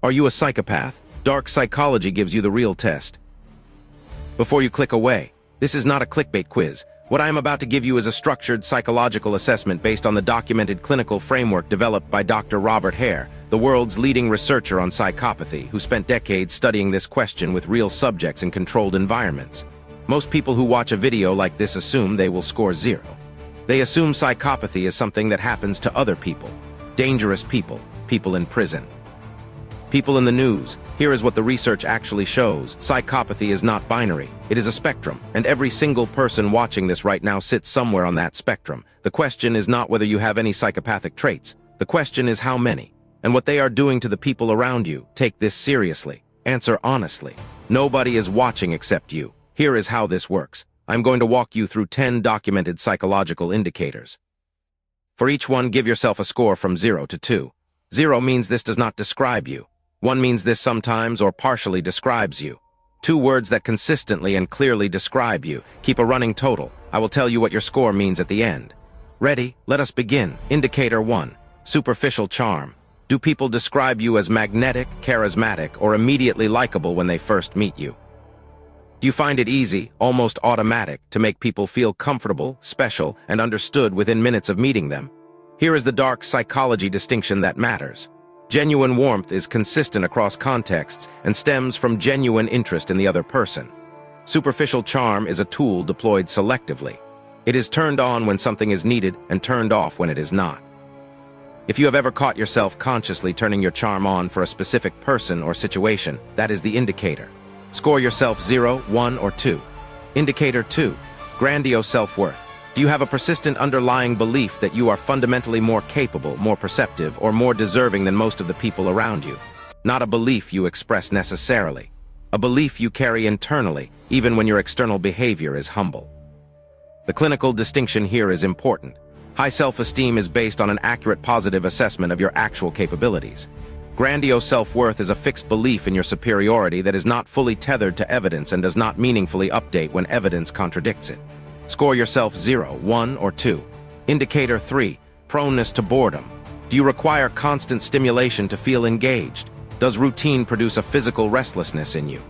Are you a psychopath? Dark psychology gives you the real test. Before you click away, this is not a clickbait quiz. What I am about to give you is a structured psychological assessment based on the documented clinical framework developed by Dr. Robert Hare, the world's leading researcher on psychopathy, who spent decades studying this question with real subjects in controlled environments. Most people who watch a video like this assume they will score 0. They assume psychopathy is something that happens to other people, dangerous people, people in prison, people in the news. Here is what the research actually shows. Psychopathy is not binary. It is a spectrum, and every single person watching this right now sits somewhere on that spectrum. The question is not whether you have any psychopathic traits. The question is how many, and what they are doing to the people around you. Take this seriously. Answer honestly. Nobody is watching except you. Here is how this works. I'm going to walk you through 10 documented psychological indicators. For each one, give yourself a score from 0 to 2. 0 means this does not describe you. 1 means this sometimes or partially describes you. 2 words that consistently and clearly describe you. Keep a running total. I will tell you what your score means at the end. Ready? Let us begin. Indicator 1. Superficial charm. Do people describe you as magnetic, charismatic, or immediately likable when they first meet you? Do you find it easy, almost automatic, to make people feel comfortable, special, and understood within minutes of meeting them? Here is the dark psychology distinction that matters. Genuine warmth is consistent across contexts and stems from genuine interest in the other person. Superficial charm is a tool deployed selectively. It is turned on when something is needed and turned off when it is not. If you have ever caught yourself consciously turning your charm on for a specific person or situation, that is the indicator. Score yourself 0, 1, or 2. Indicator 2. Grandiose self-worth. Do you have a persistent underlying belief that you are fundamentally more capable, more perceptive, or more deserving than most of the people around you? Not a belief you express necessarily. A belief you carry internally, even when your external behavior is humble. The clinical distinction here is important. High self-esteem is based on an accurate positive assessment of your actual capabilities. Grandiose self-worth is a fixed belief in your superiority that is not fully tethered to evidence and does not meaningfully update when evidence contradicts it. Score yourself 0, 1, or 2. Indicator 3. Proneness to boredom. Do you require constant stimulation to feel engaged? Does routine produce a physical restlessness in you?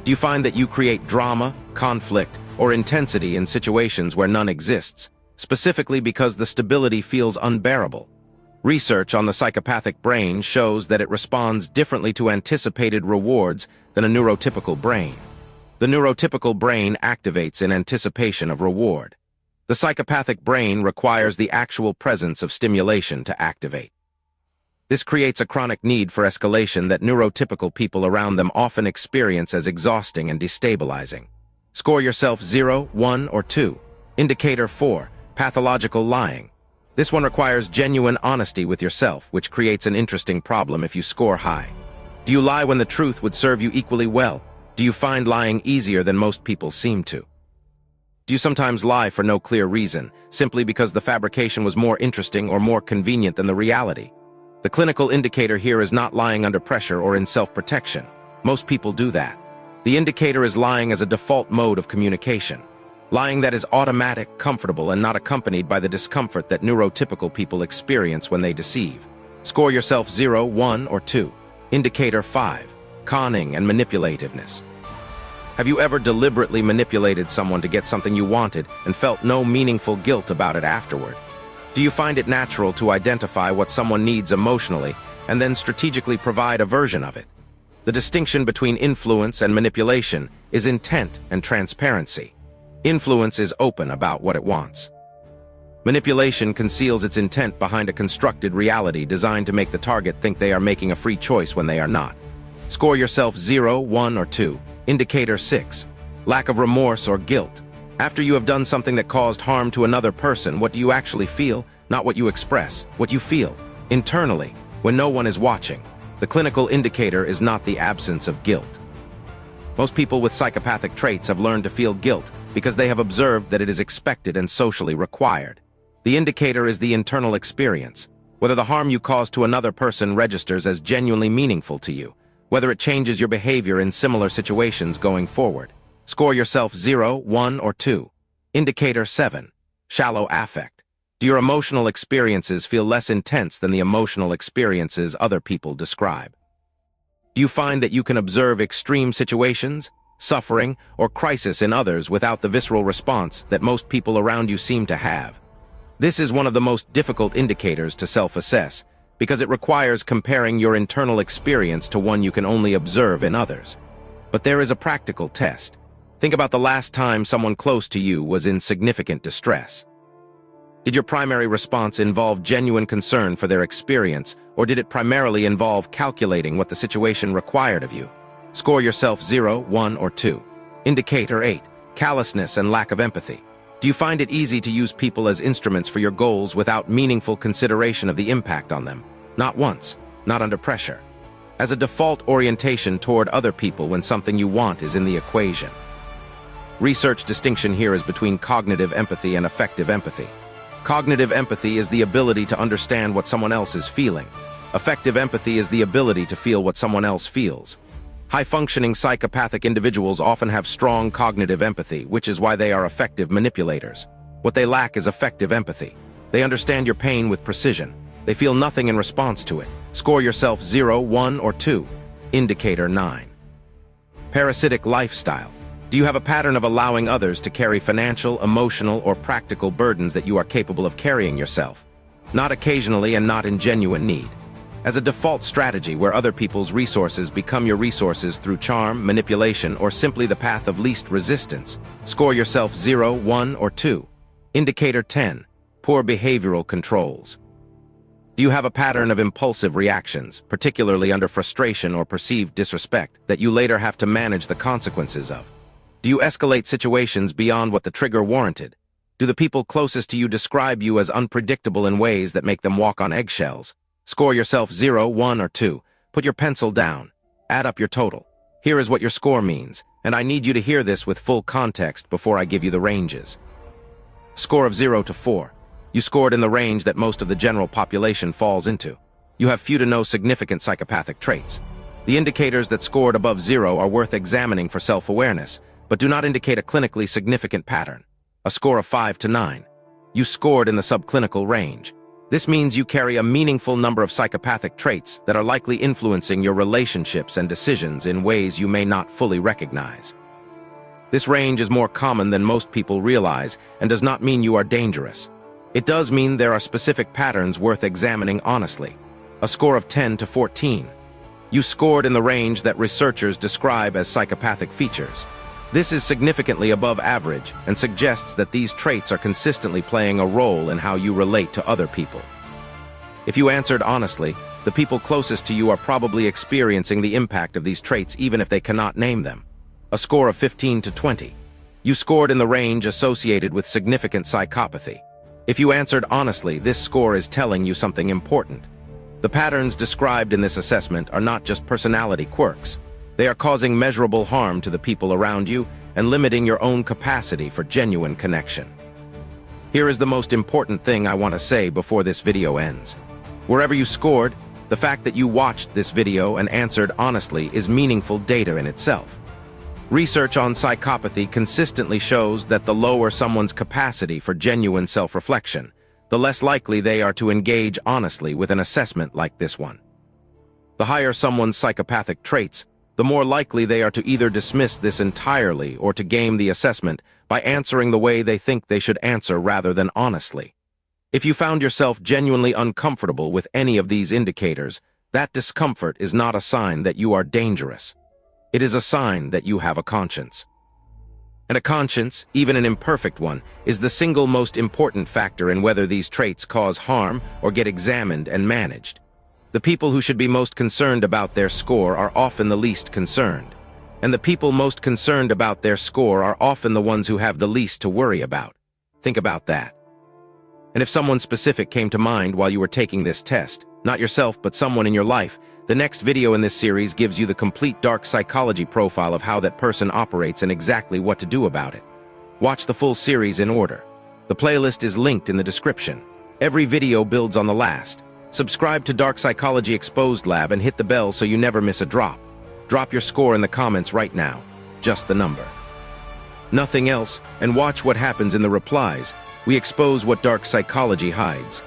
Do you find that you create drama, conflict, or intensity in situations where none exists, specifically because the stability feels unbearable? Research on the psychopathic brain shows that it responds differently to anticipated rewards than a neurotypical brain. The neurotypical brain activates in anticipation of reward. The psychopathic brain requires the actual presence of stimulation to activate. This creates a chronic need for escalation that neurotypical people around them often experience as exhausting and destabilizing. Score yourself 0, 1, or 2. Indicator 4. Pathological lying. This one requires genuine honesty with yourself, which creates an interesting problem if you score high. Do you lie when the truth would serve you equally well? Do you find lying easier than most people seem to? Do you sometimes lie for no clear reason, simply because the fabrication was more interesting or more convenient than the reality? The clinical indicator here is not lying under pressure or in self-protection. Most people do that. The indicator is lying as a default mode of communication. Lying that is automatic, comfortable, and not accompanied by the discomfort that neurotypical people experience when they deceive. Score yourself 0, 1, or 2. Indicator 5. Conning and manipulativeness. Have you ever deliberately manipulated someone to get something you wanted and felt no meaningful guilt about it afterward? Do you find it natural to identify what someone needs emotionally and then strategically provide a version of it? The distinction between influence and manipulation is intent and transparency. Influence is open about what it wants. Manipulation conceals its intent behind a constructed reality designed to make the target think they are making a free choice when they are not. Score yourself 0, 1, or 2. Indicator 6. Lack of remorse or guilt. After you have done something that caused harm to another person, what do you actually feel? Not what you express, what you feel. Internally, when no one is watching. The clinical indicator is not the absence of guilt. Most people with psychopathic traits have learned to feel guilt because they have observed that it is expected and socially required. The indicator is the internal experience, whether the harm you cause to another person registers as genuinely meaningful to you, whether it changes your behavior in similar situations going forward. Score yourself 0, 1, or 2. Indicator 7. Shallow affect. Do your emotional experiences feel less intense than the emotional experiences other people describe? Do you find that you can observe extreme situations, suffering, or crisis in others without the visceral response that most people around you seem to have? This is one of the most difficult indicators to self-assess, because it requires comparing your internal experience to one you can only observe in others. But there is a practical test. Think about the last time someone close to you was in significant distress. Did your primary response involve genuine concern for their experience, or did it primarily involve calculating what the situation required of you? Score yourself 0, 1, or 2. Indicator 8. Callousness and lack of empathy. Do you find it easy to use people as instruments for your goals without meaningful consideration of the impact on them? Not once, not under pressure. As a default orientation toward other people when something you want is in the equation. Research distinction here is between cognitive empathy and affective empathy. Cognitive empathy is the ability to understand what someone else is feeling. Affective empathy is the ability to feel what someone else feels. High-functioning psychopathic individuals often have strong cognitive empathy, which is why they are effective manipulators. What they lack is affective empathy. They understand your pain with precision. They feel nothing in response to it. Score yourself 0, 1, or 2. Indicator 9. Parasitic lifestyle. Do you have a pattern of allowing others to carry financial, emotional, or practical burdens that you are capable of carrying yourself? Not occasionally and not in genuine need. As a default strategy where other people's resources become your resources through charm, manipulation, or simply the path of least resistance. Score yourself 0, 1, or 2. Indicator 10. Poor behavioral controls. Do you have a pattern of impulsive reactions, particularly under frustration or perceived disrespect, that you later have to manage the consequences of? Do you escalate situations beyond what the trigger warranted? Do the people closest to you describe you as unpredictable in ways that make them walk on eggshells? Score yourself 0, 1, or 2. Put your pencil down. Add up your total. Here is what your score means, and I need you to hear this with full context before I give you the ranges. Score of 0 to 4. You scored in the range that most of the general population falls into. You have few to no significant psychopathic traits. The indicators that scored above 0 are worth examining for self-awareness, but do not indicate a clinically significant pattern. A score of 5 to 9. You scored in the subclinical range. This means you carry a meaningful number of psychopathic traits that are likely influencing your relationships and decisions in ways you may not fully recognize. This range is more common than most people realize and does not mean you are dangerous. It does mean there are specific patterns worth examining honestly. A score of 10 to 14. You scored in the range that researchers describe as psychopathic features. This is significantly above average and suggests that these traits are consistently playing a role in how you relate to other people. If you answered honestly, the people closest to you are probably experiencing the impact of these traits even if they cannot name them. A score of 15 to 20. You scored in the range associated with significant psychopathy. If you answered honestly, this score is telling you something important. The patterns described in this assessment are not just personality quirks. They are causing measurable harm to the people around you and limiting your own capacity for genuine connection. Here is the most important thing I want to say before this video ends. Wherever you scored, the fact that you watched this video and answered honestly is meaningful data in itself. Research on psychopathy consistently shows that the lower someone's capacity for genuine self-reflection, the less likely they are to engage honestly with an assessment like this one. The higher someone's psychopathic traits, the more likely they are to either dismiss this entirely or to game the assessment by answering the way they think they should answer rather than honestly. If you found yourself genuinely uncomfortable with any of these indicators, that discomfort is not a sign that you are dangerous. It is a sign that you have a conscience. And a conscience, even an imperfect one, is the single most important factor in whether these traits cause harm or get examined and managed. The people who should be most concerned about their score are often the least concerned. And the people most concerned about their score are often the ones who have the least to worry about. Think about that. And if someone specific came to mind while you were taking this test, not yourself but someone in your life, the next video in this series gives you the complete dark psychology profile of how that person operates and exactly what to do about it. Watch the full series in order. The playlist is linked in the description. Every video builds on the last. Subscribe to Dark Psychology Exposed Lab and hit the bell so you never miss a drop. Drop your score in the comments right now. Just the number. Nothing else, and watch what happens in the replies. We expose what dark psychology hides.